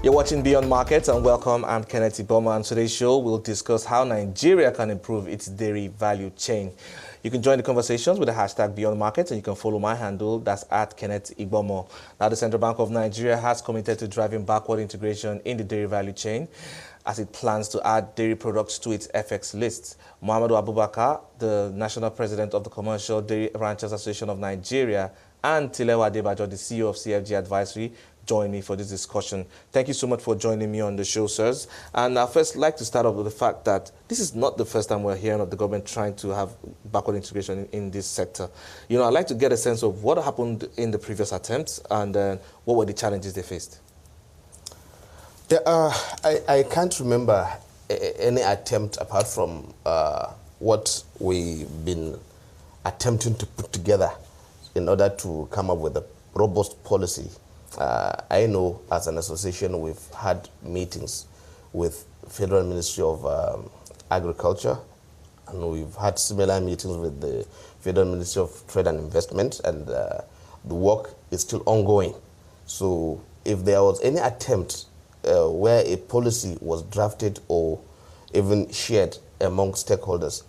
You're watching Beyond Markets, and welcome. I'm Kenneth Igbomor, and today's show we'll discuss how Nigeria can improve its dairy value chain. You can join the conversations with the hashtag Beyond Markets, and you can follow my handle, that's at Kenneth Igbomor. Now, the Central Bank of Nigeria has committed to driving backward integration in the dairy value chain as it plans to add dairy products to its FX list. Muhammadu Abubakar, the National President of the Commercial Dairy Ranchers Association of Nigeria, and Tilewa Adebajo, the CEO of CFG Advisory, join me for this discussion. Thank you so much for joining me on the show, sirs. And I'd first like to start off with the fact that this is not the first time we're hearing of the government trying to have backward integration in this sector. You know, I'd like to get a sense of what happened in the previous attempts and what were the challenges they faced. Yeah, I can't remember any attempt apart from what we've been attempting to put together in order to come up with a robust policy. I know as an association we've had meetings with Federal Ministry of Agriculture, and we've had similar meetings with the Federal Ministry of Trade and Investment, and the work is still ongoing. So if there was any attempt where a policy was drafted or even shared among stakeholders,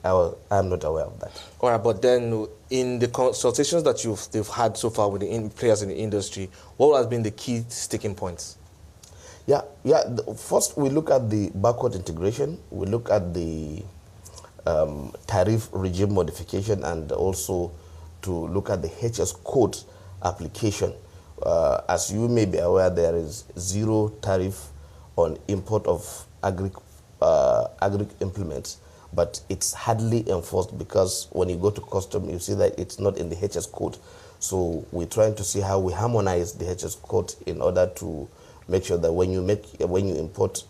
I'm not aware of that. All right, but then in the consultations that they've had so far with the players in the industry, what has been the key sticking points? First, we look at the backward integration. We look at the tariff regime modification, and also to look at the HS code application. As you may be aware, there is zero tariff on import of agri implements, but it's hardly enforced because when you go to custom, you see that it's not in the HS code. So we're trying to see how we harmonize the HS code in order to make sure that when you import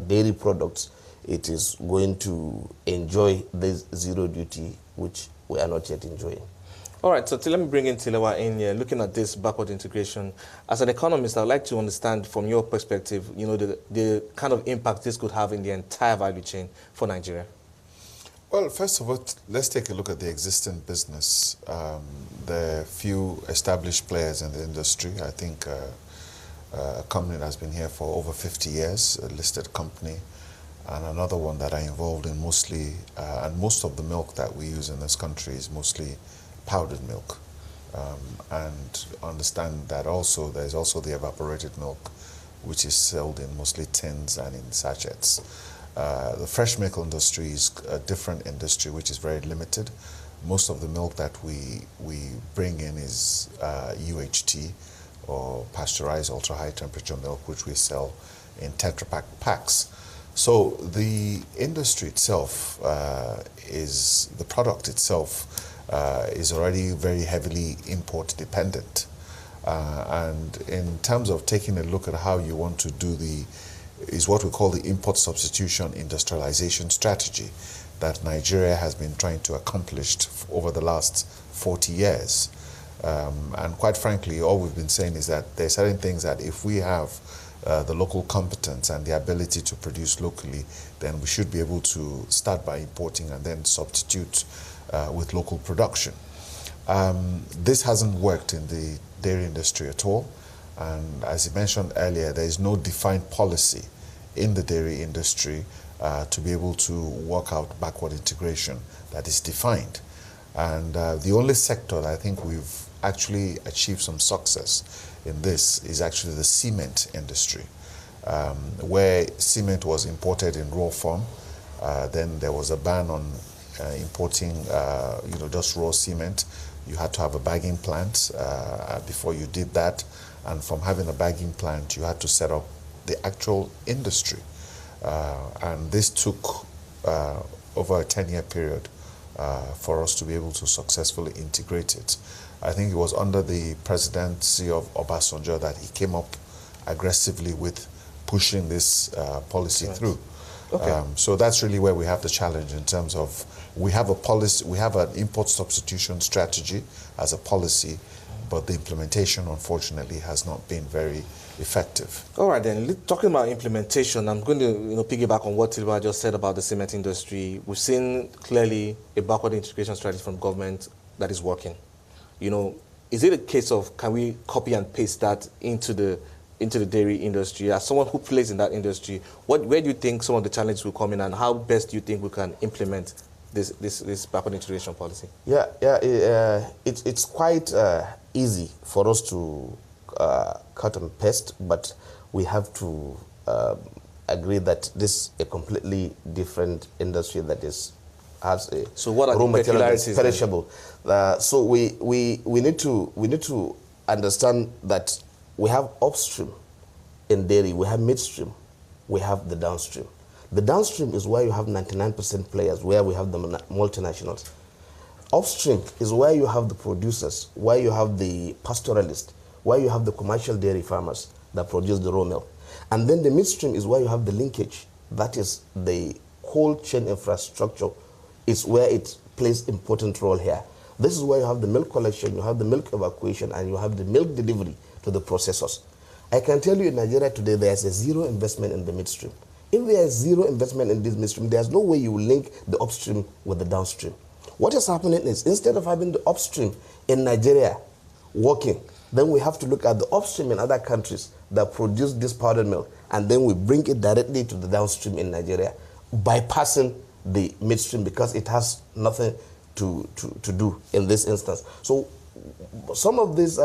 dairy products, it is going to enjoy this zero duty, which we are not yet enjoying. All right, so let me bring in Tilewa in here. Looking at this backward integration, as an economist, I'd like to understand from your perspective, you know, the kind of impact this could have in the entire value chain for Nigeria. Well, first of all, let's take a look at the existing business. There are few established players in the industry. I think a company that's been here for over 50 years, a listed company, and another one that are involved in mostly, and most of the milk that we use in this country is mostly powdered milk, and understand that also there's also the evaporated milk, which is sold in mostly tins and in sachets. The fresh milk industry is a different industry, which is very limited. Most of the milk that we bring in is UHT, or pasteurized ultra high temperature milk, which we sell in Tetra Pak packs. So the industry itself the product itself is already very heavily import dependent. And in terms of taking a look at how you want to do is what we call the import substitution industrialization strategy that Nigeria has been trying to accomplish over the last 40 years. And quite frankly, all we've been saying is that there are certain things that if we have the local competence and the ability to produce locally, then we should be able to start by importing and then substitute with local production. This hasn't worked in the dairy industry at all, and as I mentioned earlier, there is no defined policy in the dairy industry to be able to work out backward integration that is defined. And the only sector that I think we've actually achieved some success in this is actually the cement industry, where cement was imported in raw form. Then there was a ban on importing, just raw cement. You had to have a bagging plant before you did that. And from having a bagging plant, you had to set up the actual industry. And this took over a 10-year period for us to be able to successfully integrate it. I think it was under the presidency of Obasanjo that he came up aggressively with pushing this policy through. Okay. So that's really where we have the challenge in terms of we have a policy, we have an import substitution strategy as a policy, but the implementation, unfortunately, has not been very effective. All right, then, talking about implementation, I'm going to piggyback on what Tilewa just said about the cement industry. We've seen clearly a backward integration strategy from government that is working. Is it a case of can we copy and paste that into the into the dairy industry, as someone who plays in that industry, where do you think some of the challenges will come in, and how best do you think we can implement this backward integration policy? It's quite easy for us to cut and paste, but we have to agree that this is a completely different industry that has a so what are raw the material that's peculiarities perishable. So we need to understand that we have upstream in dairy, we have midstream, we have the downstream. The downstream is where you have 99% players, where we have the multinationals. Upstream is where you have the producers, where you have the pastoralists, where you have the commercial dairy farmers that produce the raw milk. And then the midstream is where you have the linkage. That is the cold chain infrastructure is where it plays important role here. This is where you have the milk collection, you have the milk evacuation, and you have the milk delivery to the processors. I can tell you in Nigeria today, there's a zero investment in the midstream. If there is zero investment in this midstream, there's no way you will link the upstream with the downstream. What is happening is, instead of having the upstream in Nigeria working, then we have to look at the upstream in other countries that produce this powdered milk, and then we bring it directly to the downstream in Nigeria, bypassing the midstream because it has nothing to do in this instance. So some of these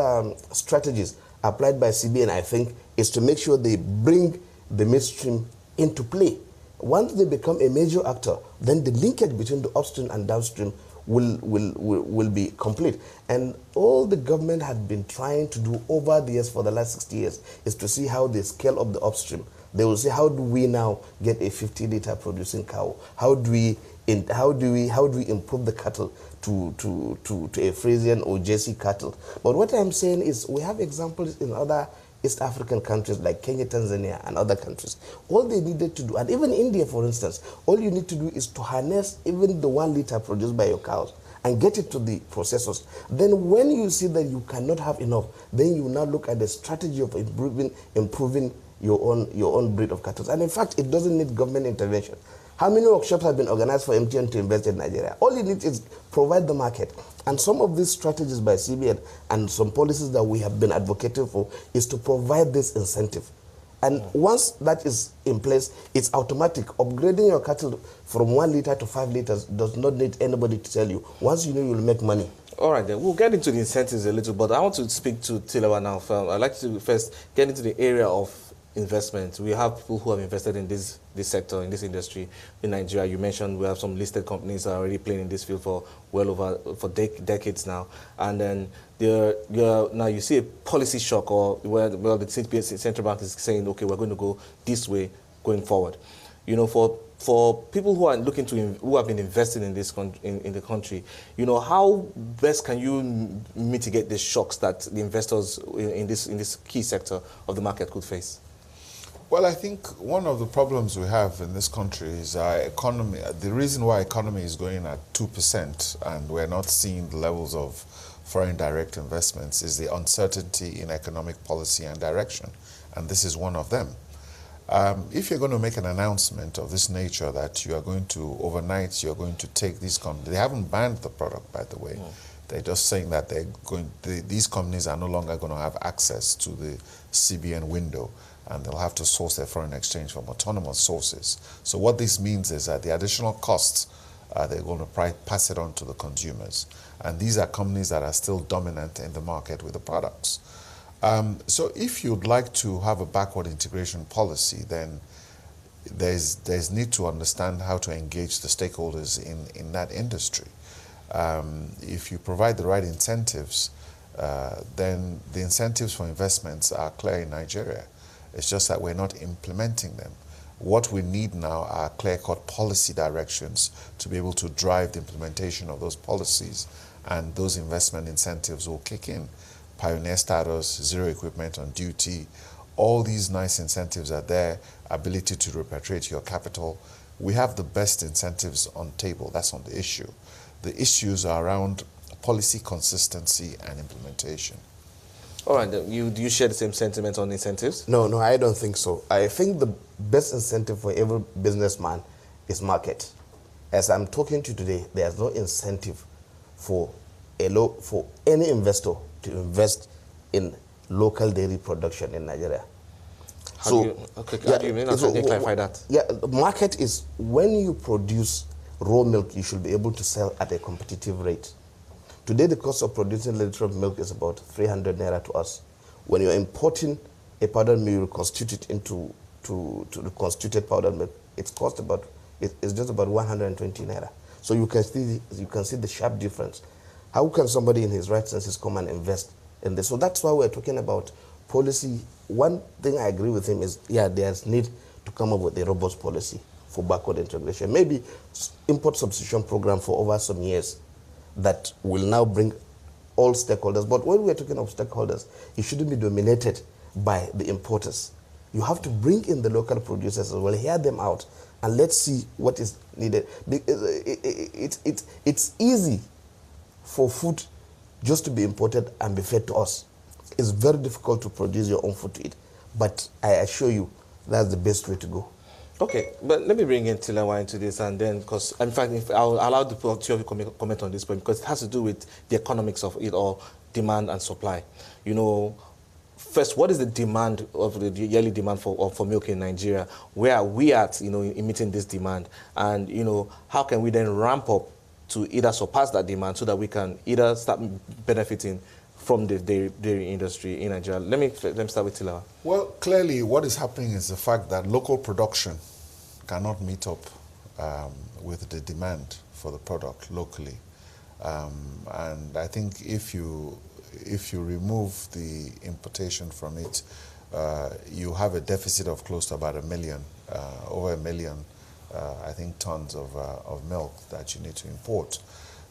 strategies applied by CBN, I think, is to make sure they bring the midstream into play. Once they become a major actor, then the linkage between the upstream and downstream will be complete. And all the government had been trying to do over the years for the last 60 years is to see how they scale up the upstream. They will say, how do we now get a 50-liter producing cow? How do we improve the cattle to a Frisian or Jersey cattle? But what I'm saying is, we have examples in other East African countries like Kenya, Tanzania, and other countries. All they needed to do, and even India, for instance, all you need to do is to harness even the 1 liter produced by your cows and get it to the processors. Then when you see that you cannot have enough, then you now look at the strategy of improving your own breed of cattle. And in fact, it doesn't need government intervention. How many workshops have been organized for MTN to invest in Nigeria? All you need is provide the market. And some of these strategies by CBN and some policies that we have been advocating for is to provide this incentive. And once that is in place, it's automatic. Upgrading your cattle from 1 liter to 5 liters does not need anybody to tell you. Once you know, you'll make money. All right, then we'll get into the incentives a little, but I want to speak to Tilewa now. I'd like to first get into the area of investment. We have people who have invested in this sector, in this industry in Nigeria. You mentioned we have some listed companies that are already playing in this field for decades now. And then now you see a policy shock, or where the central bank is saying, okay, we're going to go this way going forward. You know, for people who are looking to who have been investing in this in the country, you know, how best can you mitigate the shocks that the investors in this key sector of the market could face? Well, I think one of the problems we have in this country is our economy. The reason why economy is going at 2% and we're not seeing the levels of foreign direct investments is the uncertainty in economic policy and direction, and this is one of them. If you're going to make an announcement of this nature that you are going to, overnight, you're going to take these companies, they haven't banned the product, by the way. No. They're just saying that these companies are no longer going to have access to the CBN window, and they'll have to source their foreign exchange from autonomous sources. So what this means is that the additional costs, they're going to pass it on to the consumers. And these are companies that are still dominant in the market with the products. So if you'd like to have a backward integration policy, then there's need to understand how to engage the stakeholders in that industry. If you provide the right incentives, then the incentives for investments are clear in Nigeria. It's just that we're not implementing them. What we need now are clear-cut policy directions to be able to drive the implementation of those policies, and those investment incentives will kick in. Pioneer status, zero equipment on duty, all these nice incentives are there, ability to repatriate your capital. We have the best incentives on table. That's not the issue. The issues are around policy consistency and implementation. All right, do you share the same sentiment on incentives? No, I don't think so. I think the best incentive for every businessman is market. As I'm talking to you today, there's no incentive for any investor to invest in local dairy production in Nigeria. How do you mean? Can you clarify that? Yeah, the market is when you produce raw milk, you should be able to sell at a competitive rate. Today, the cost of producing a liter of milk is about 300 naira to us. When you're importing a powdered milk, you constitute it into to the constituted powdered milk. It's just about 120 naira. So you can see the sharp difference. How can somebody in his right senses come and invest in this? So that's why we're talking about policy. One thing I agree with him is, yeah, there's need to come up with a robust policy for backward integration. Maybe import substitution program for over some years that will now bring all stakeholders. But when we're talking of stakeholders, it shouldn't be dominated by the importers. You have to bring in the local producers as well, hear them out, and let's see what is needed. It's easy for food just to be imported and be fed to us. It's very difficult to produce your own food to eat. But I assure you, that's the best way to go. Okay, but let me bring in Tilewa into this, and then, because in fact, if I'll allow the two of you comment on this point, because it has to do with the economics of it all, demand and supply. You know, first, what is the demand of the yearly demand for milk in Nigeria? Where are we at, you know, in meeting this demand? And, you know, how can we then ramp up to either surpass that demand so that we can either start benefiting from the dairy industry in Nigeria? Let me start with Tilewa. Well, clearly what is happening is the fact that local production cannot meet up with the demand for the product locally. And I think if you remove the importation from it, you have a deficit of close to about over 1 million, I think, tons of milk that you need to import.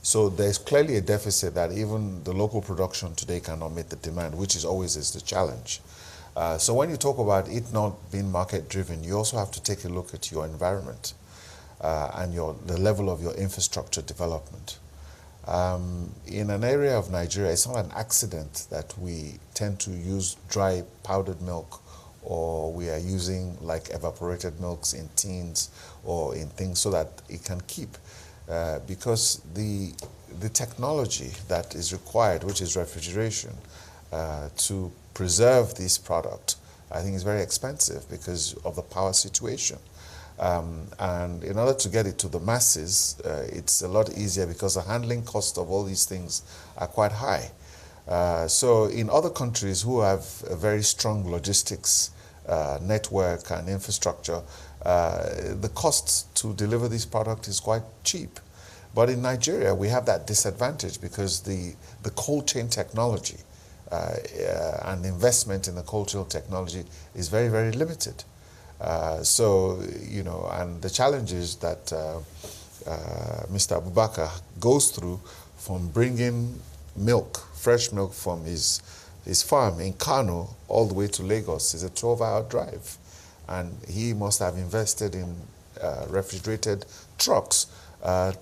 So there's clearly a deficit that even the local production today cannot meet the demand, which is always the challenge. So when you talk about it not being market-driven, you also have to take a look at your environment and the level of your infrastructure development. In an area of Nigeria, it's not an accident that we tend to use dry powdered milk, or we are using like evaporated milks in tins or in things so that it can keep. Because the technology that is required, which is refrigeration, to preserve this product, I think is very expensive because of the power situation. And in order to get it to the masses, it's a lot easier because the handling cost of all these things are quite high. So in other countries who have a very strong logistics network and infrastructure, the cost to deliver this product is quite cheap. But in Nigeria, we have that disadvantage because the cold chain technology and investment in the cold chain technology is very, very limited. So, you know, and the challenges that Mr. Abubakar goes through from bringing milk, fresh milk from his farm in Kano all the way to Lagos is a 12-hour drive. And he must have invested in refrigerated trucks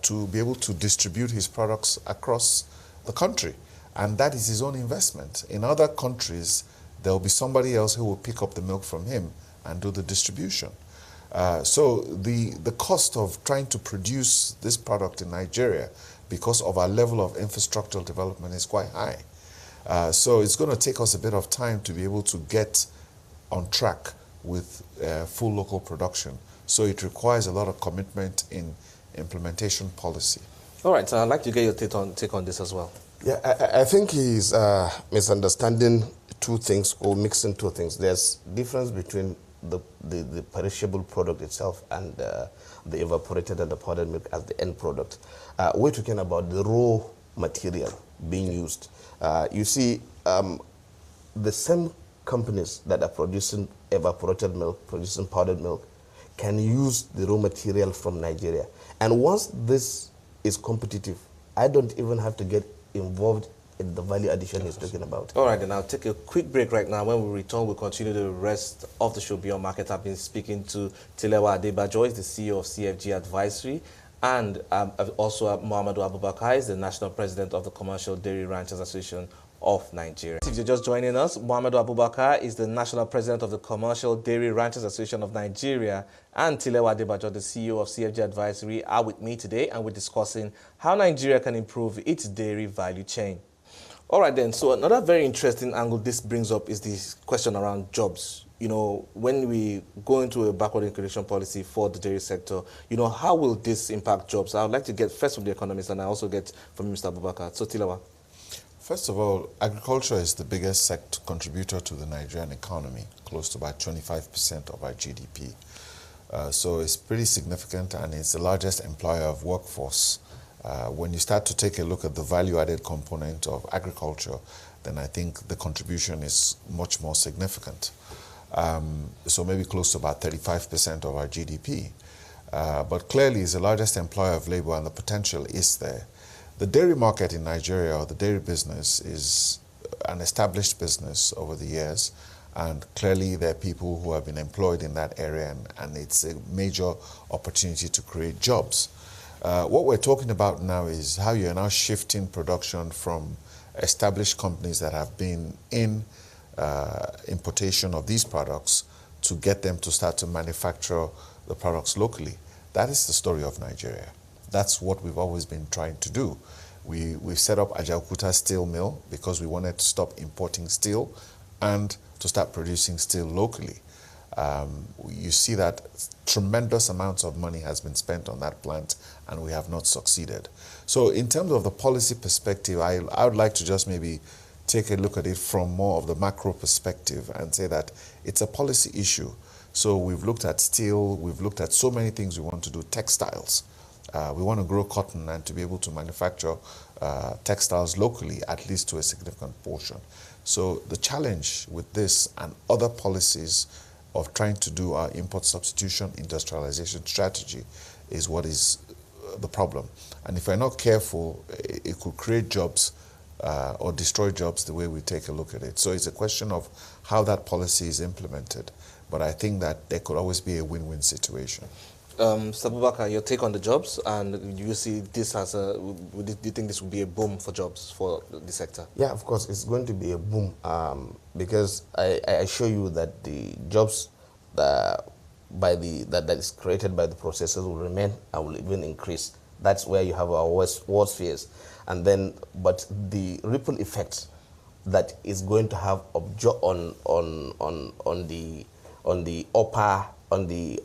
to be able to distribute his products across the country. And that is his own investment. In other countries, there will be somebody else who will pick up the milk from him and do the distribution. So the cost of trying to produce this product in Nigeria, because of our level of infrastructural development, is quite high. So it's going to take us a bit of time to be able to get on track with full local production. So it requires a lot of commitment in implementation policy. All right, so I'd like to get your take on this as well. Yeah, I think he's misunderstanding two things, or mixing two things. There's difference between the perishable product itself and the evaporated and the powdered milk as the end product. We're talking about the raw material being used. You see, the same companies that are producing evaporated milk, producing powdered milk, can use the raw material from Nigeria. And once this is competitive, I don't even have to get involved in the value addition he's talking about. All right, then I'll take a quick break right now. When we return, we'll continue the rest of the show Beyond Market. I've been speaking to Tilewa Adebajo, the CEO of CFG Advisory, and also Muhammadu Abubakar is the National President of the Commercial Dairy Ranchers Association of Nigeria. If you're just joining us, Muhammadu Abubakar is the National President of the Commercial Dairy Ranchers Association of Nigeria, and Tilewa Adebajo, the CEO of CFG Advisory, are with me today, and we're discussing how Nigeria can improve its dairy value chain. All right then, so another very interesting angle this brings up is this question around jobs. when we go into a backward integration policy for the dairy sector, how will this impact jobs? I would like to get first from the economists, and I also get from Mr. Abubakar. So, Tilewa. First of all, agriculture is the biggest contributor to the Nigerian economy, close to about 25% of our GDP. So it's pretty significant, and it's the largest employer of workforce. When you start to take a look at the value-added component of agriculture, then I think the contribution is much more significant. So maybe close to about 35% of our GDP. But clearly it's the largest employer of labor, and the potential is there. The dairy market in Nigeria, or the dairy business, is an established business over the years, and clearly there are people who have been employed in that area, and it's a major opportunity to create jobs. What we're talking about now is how you're now shifting production from established companies that have been in importation of these products to get them to start to manufacture the products locally. That is the story of Nigeria. That's what we've always been trying to do. We've set up Ajaokuta Steel Mill because we wanted to stop importing steel and to start producing steel locally. You see that tremendous amounts of money has been spent on that plant, and we have not succeeded. So in terms of the policy perspective, I would like to just maybe take a look at it from more of the macro perspective and say that it's a policy issue. So we've looked at steel, we've looked at so many things we want to do, textiles. We want to grow cotton and to be able to manufacture textiles locally, at least to a significant portion. So the challenge with this and other policies of trying to do our import substitution industrialization strategy is what is the problem. And if we're not careful, it could create jobs or destroy jobs the way we take a look at it. So it's a question of how that policy is implemented. But I think that there could always be a win-win situation. Mr. Abubakar, your take on the jobs, and do you see this as do you think this will be a boom for jobs for the sector? Yeah, of course, it's going to be a boom because I assure you that the jobs that is created by the processors will remain and will even increase. That's where you have our worst fears. And then, but the ripple effect that is going to have on the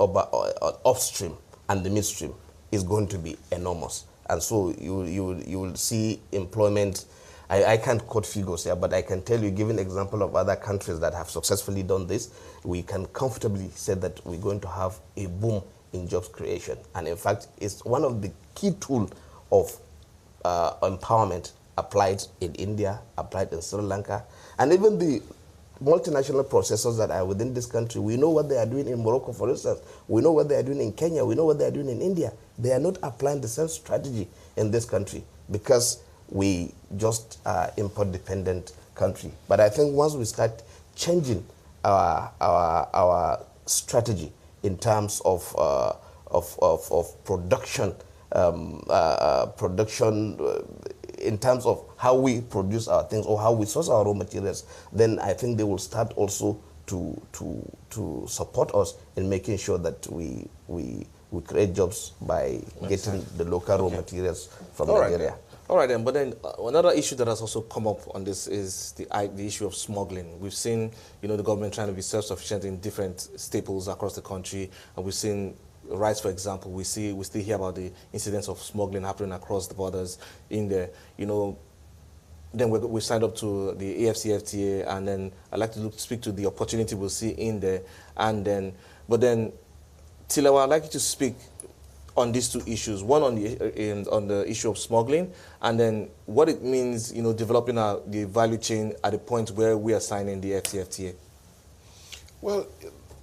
upstream and the midstream is going to be enormous. And so you will see employment. I can't quote figures here, but I can tell you, given example of other countries that have successfully done this, we can comfortably say that we're going to have a boom in jobs creation. And in fact, it's one of the key tools of empowerment applied in India, applied in Sri Lanka, and even the multinational processors that are within this country. We know what they are doing in Morocco, for instance. We know what they are doing in Kenya. We know what they are doing in India. They are not applying the same strategy in this country because we just are import-dependent country. But I think once we start changing our strategy in terms of production, in terms of how we produce our things or how we source our raw materials, then I think they will start also to support us in making sure that we create jobs by getting the local raw materials from Nigeria. All right then, but then another issue that has also come up on this is the issue of smuggling. We've seen, the government trying to be self-sufficient in different staples across the country, and we've seen rice, for example. We still hear about the incidents of smuggling happening across the borders in there. Then we signed up to the AFCFTA, and then I'd like to speak to the opportunity we'll see in there, but then Tilewa, I'd like you to speak on these two issues. One on the issue of smuggling, and then what it means, developing the value chain at the point where we are signing the FCFTA. Well,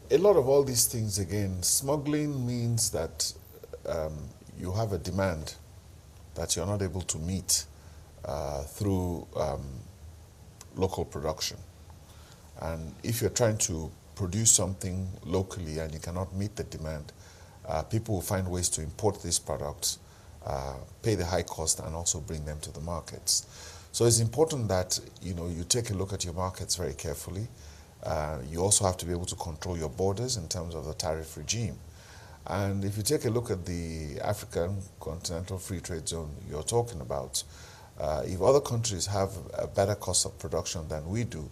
a lot of all these things, again, smuggling means that you have a demand that you're not able to meet through local production. And if you're trying to produce something locally and you cannot meet the demand, people will find ways to import these products, pay the high cost, and also bring them to the markets. So it's important that you take a look at your markets very carefully. You also have to be able to control your borders in terms of the tariff regime. And if you take a look at the African Continental Free Trade Zone you're talking about, if other countries have a better cost of production than we do,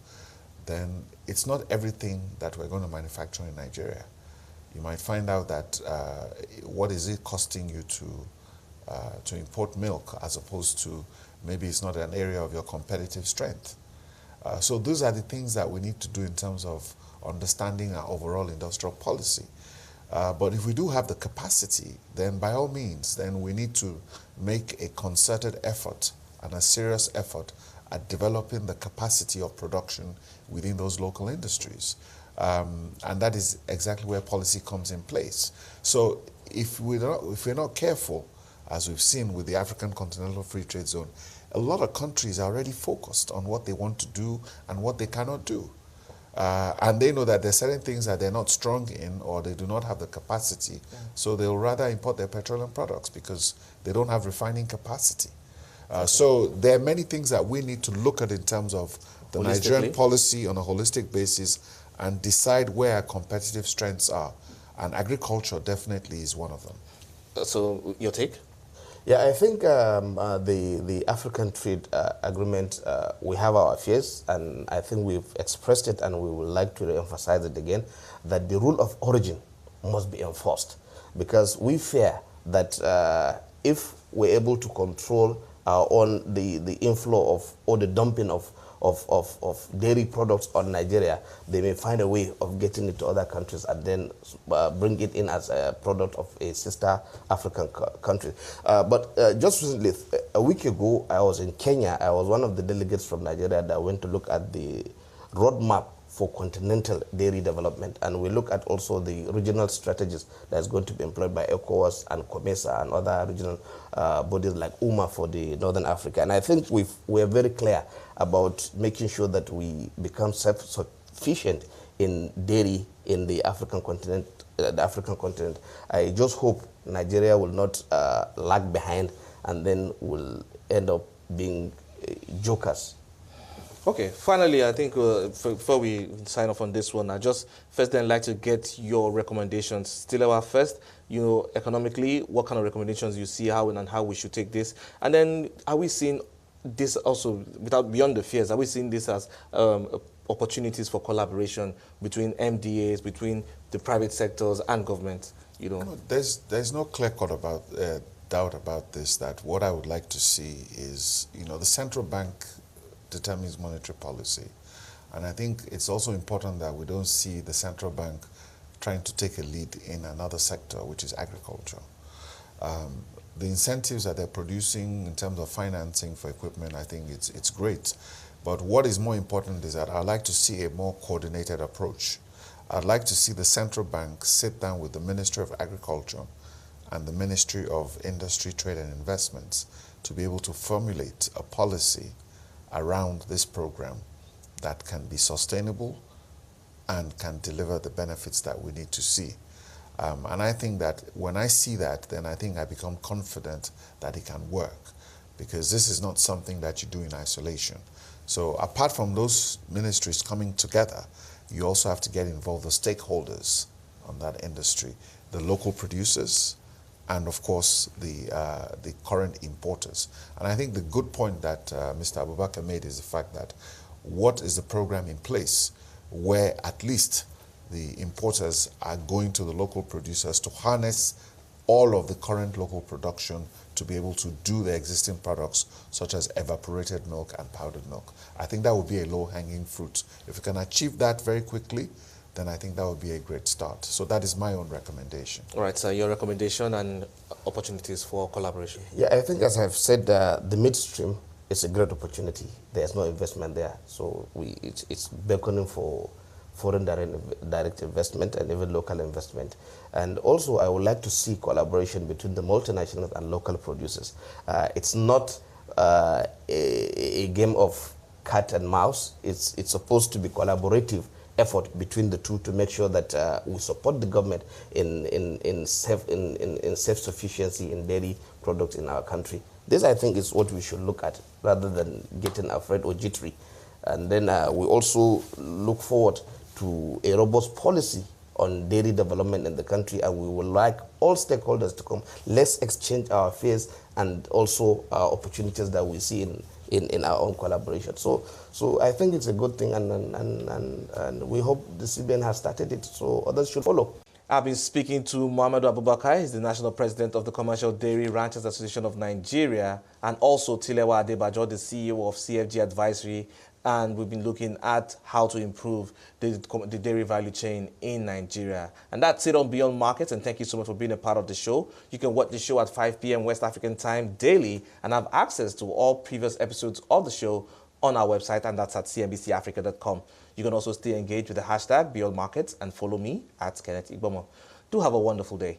then it's not everything that we're going to manufacture in Nigeria. You might find out that what is it costing you to import milk, as opposed to maybe it's not an area of your competitive strength. So those are the things that we need to do in terms of understanding our overall industrial policy. But if we do have the capacity, then by all means, then we need to make a concerted effort and a serious effort at developing the capacity of production within those local industries. And that is exactly where policy comes in place. So if we're not careful, as we've seen with the African Continental Free Trade Zone, a lot of countries are already focused on what they want to do and what they cannot do. And they know that there are certain things that they're not strong in, or they do not have the capacity. So they'll rather import their petroleum products because they don't have refining capacity. So there are many things that we need to look at in terms of the Nigerian policy on a holistic basis and decide where our competitive strengths are. And agriculture definitely is one of them. So your take? Yeah, I think the African Trade Agreement, we have our fears, and I think we've expressed it, and we would like to emphasize it again, that the rule of origin must be enforced, because we fear that if we're able to control the inflow of, or the dumping of dairy products on Nigeria, they may find a way of getting it to other countries and then bring it in as a product of a sister African country. But just recently, a week ago, I was in Kenya. I was one of the delegates from Nigeria that went to look at the roadmap for continental dairy development, and we look at also the regional strategies that's going to be employed by ECOWAS and COMESA and other regional bodies like UMA for the Northern Africa. And I think we're very clear about making sure that we become self-sufficient in dairy in the African continent. I just hope Nigeria will not lag behind and then will end up being jokers. Okay, finally, I think before we sign off on this one, I just first then like to get your recommendations. Tilewa first, economically, what kind of recommendations you see, how we should take this? And then are we seeing this also, beyond the fears, are we seeing this as opportunities for collaboration between MDAs, between the private sectors and government? There's no clear-cut doubt about this, that what I would like to see is, the central bank determines monetary policy. And I think it's also important that we don't see the central bank trying to take a lead in another sector, which is agriculture. The incentives that they're producing in terms of financing for equipment, I think it's great. But what is more important is that I'd like to see a more coordinated approach. I'd like to see the central bank sit down with the Ministry of Agriculture and the Ministry of Industry, Trade and Investments to be able to formulate a policy around this program that can be sustainable and can deliver the benefits that we need to see. And I think that when I see that, then I think I become confident that it can work, because this is not something that you do in isolation. So apart from those ministries coming together, you also have to get involved the stakeholders on that industry, the local producers, and of course the current importers. And I think the good point that Mr. Abubakar made is the fact that what is the program in place where at least the importers are going to the local producers to harness all of the current local production to be able to do the existing products such as evaporated milk and powdered milk. I think that would be a low-hanging fruit. If we can achieve that very quickly, then I think that would be a great start. So that is my own recommendation. All right, so your recommendation and opportunities for collaboration. Yeah, I think as I've said, the midstream is a great opportunity. There's no investment there. So it's beckoning for foreign direct investment and even local investment. And also I would like to see collaboration between the multinationals and local producers. It's not a game of cat and mouse. It's supposed to be collaborative effort between the two to make sure that we support the government in self-sufficiency in dairy products in our country. This, I think, is what we should look at rather than getting afraid or jittery. And then we also look forward to a robust policy on dairy development in the country, and we would like all stakeholders to come. Let's exchange our fears and also opportunities that we see in our own collaboration. So I think it's a good thing, and we hope the CBN has started it, so others should follow. I've been speaking to Muhammadu Abubakar. He's the National President of the Commercial Dairy Ranchers Association of Nigeria, and also Tilewa Adebajo, the CEO of CFG Advisory. And we've been looking at how to improve the dairy value chain in Nigeria. And that's it on Beyond Markets, and thank you so much for being a part of the show. You can watch the show at 5 p.m. West African time daily and have access to all previous episodes of the show on our website, and that's at cnbcafrica.com. You can also stay engaged with the hashtag Beyond Markets and follow me at Kenneth Igbomor. Do have a wonderful day.